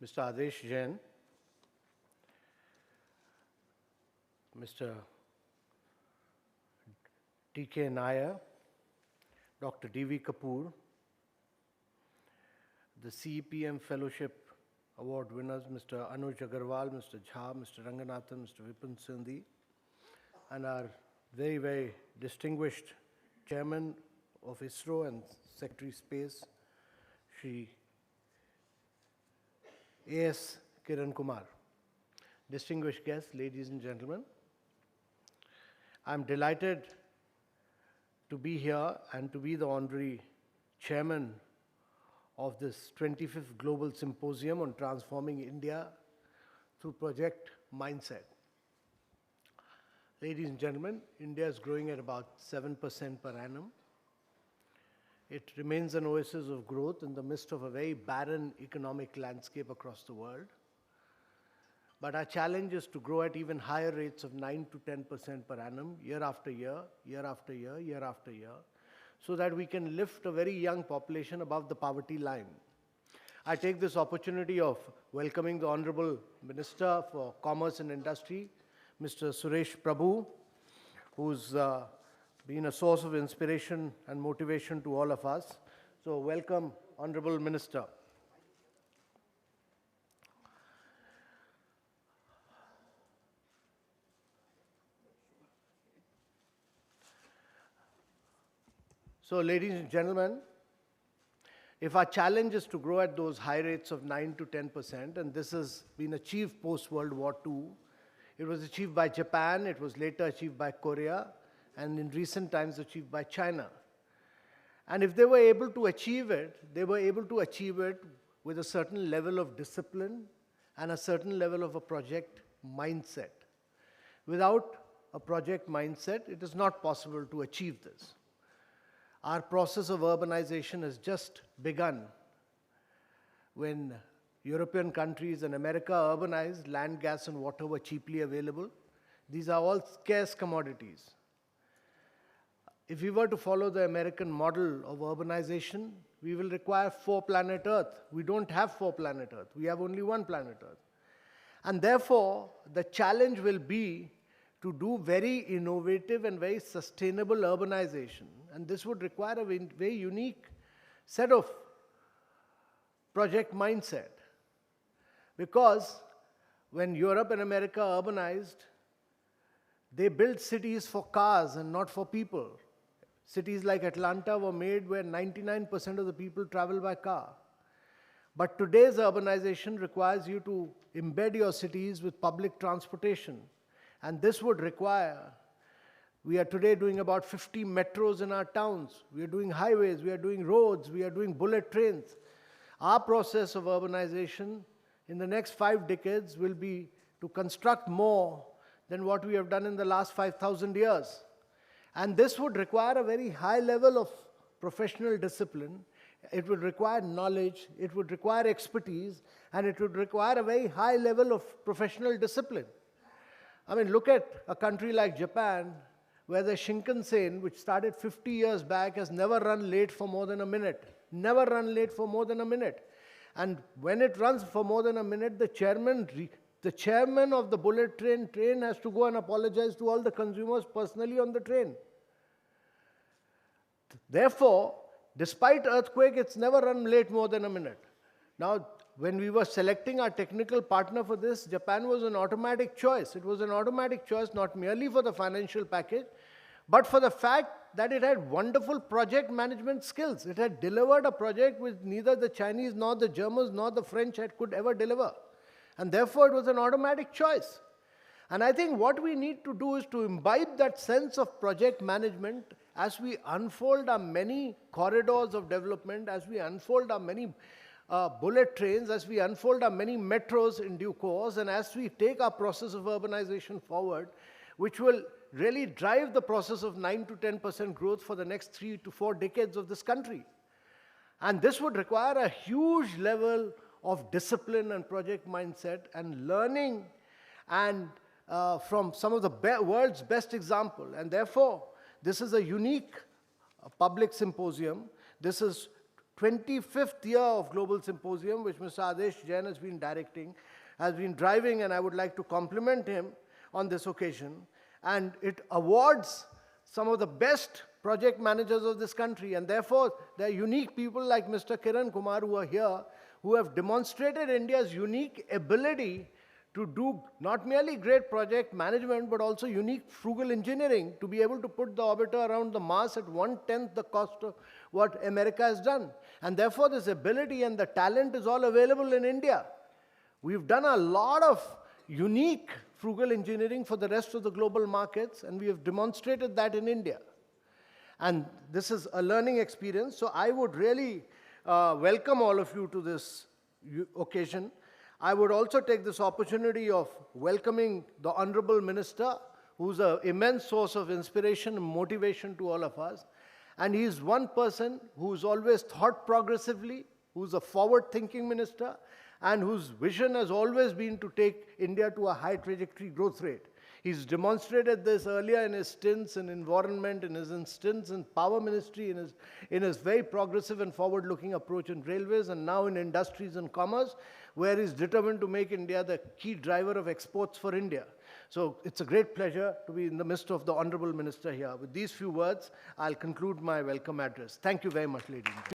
Mr. Adesh Jain, Mr. T.K. Nair, Dr. D.V. Kapoor, the CEPM Fellowship Award winners, Mr. Anuj Agarwal, Mr. Jha, Mr. Ranganathan, Mr. Vipin Sindhi, and our very, very distinguished Chairman of ISRO and Secretary Space, Shri A.S. Kiran Kumar. Distinguished guests, ladies and gentlemen, I'm delighted to be here and to be the honorary chairman of this 25th Global Symposium on Transforming India through Project Mindset. Ladies and gentlemen, India is growing at about 7% per annum. It remains an oasis of growth in the midst of a very barren economic landscape across the world. But our challenge is to grow at even higher rates of 9 to 10% per annum, year after year, year after year, year after year, so that we can lift a very young population above the poverty line. I take this opportunity of welcoming the Honorable Minister for Commerce and Industry, Mr. Suresh Prabhu, who's been a source of inspiration and motivation to all of us. So welcome, Honorable Minister. So ladies and gentlemen, if our challenge is to grow at those high rates of 9 to 10%, and this has been achieved post-World War II, it was achieved by Japan, it was later achieved by Korea, and in recent times achieved by China. And if they were able to achieve it, they were able to achieve it with a certain level of discipline and a certain level of a project mindset. Without a project mindset, it is not possible to achieve this. Our process of urbanization has just begun. When European countries and America urbanized, land, gas, and water were cheaply available. These are all scarce commodities. If we were to follow the American model of urbanization, we will require 4 planet Earth. We don't have 4 planet Earth. We have only 1 planet Earth. And therefore, the challenge will be to do very innovative and very sustainable urbanization. And this would require a very unique set of project mindset. Because when Europe and America urbanized, they built cities for cars and not for people. Cities like Atlanta were made where 99% of the people travel by car. But today's urbanization requires you to embed your cities with public transportation. And this would require, we are today doing about 50 metros in our towns. We are doing highways, we are doing roads, we are doing bullet trains. Our process of urbanization in the next 5 decades will be to construct more than what we have done in the last 5,000 years. And this would require a very high level of professional discipline. It would require knowledge, it would require expertise, and it would require a very high level of professional discipline. I mean, look at a country like Japan, where the Shinkansen, which started 50 years back, has never run late for more than a minute. Never run late for more than a minute. And when it runs for more than a minute, the chairman of the bullet train has to go and apologize to all the consumers personally on the train. Therefore, despite earthquake, it's never run late more than a minute. Now, when we were selecting our technical partner for this, Japan was an automatic choice. It was an automatic choice not merely for the financial package, but for the fact that it had wonderful project management skills. It had delivered a project which neither the Chinese nor the Germans nor the French could ever deliver. And therefore, it was an automatic choice. And I think what we need to do is to imbibe that sense of project management as we unfold our many corridors of development, as we unfold our many bullet trains, as we unfold our many metros in due course, and as we take our process of urbanization forward, which will really drive the process of 9 to 10% growth for the next 3 to 4 decades of this country. And this would require a huge level of discipline and project mindset and learning and from some of the world's best example. And therefore, this is a unique public symposium. This is 25th year of Global Symposium, which Mr. Adesh Jain has been directing, has been driving, and I would like to compliment him on this occasion. And it awards some of the best project managers of this country, and therefore there are unique people like Mr. Kiran Kumar who are here, who have demonstrated India's unique ability to do not merely great project management, but also unique frugal engineering to be able to put the orbiter around the Mars at 1/10 the cost of what America has done. And therefore this ability and the talent is all available in India. We've done a lot of unique frugal engineering for the rest of the global markets, and we have demonstrated that in India. And this is a learning experience, so I would really welcome all of you to this occasion. I would also take this opportunity of welcoming the Honorable Minister, who's an immense source of inspiration and motivation to all of us. And he's one person who's always thought progressively, who's a forward-thinking minister, and whose vision has always been to take India to a high trajectory growth rate. He's demonstrated this earlier in his stints in environment, in his stints in power ministry, in his very progressive and forward-looking approach in railways, and now in industries and commerce, where he's determined to make India the key driver of exports for India. So it's a great pleasure to be in the midst of the Honorable Minister here. With these few words, I'll conclude my welcome address. Thank you very much, ladies and gentlemen.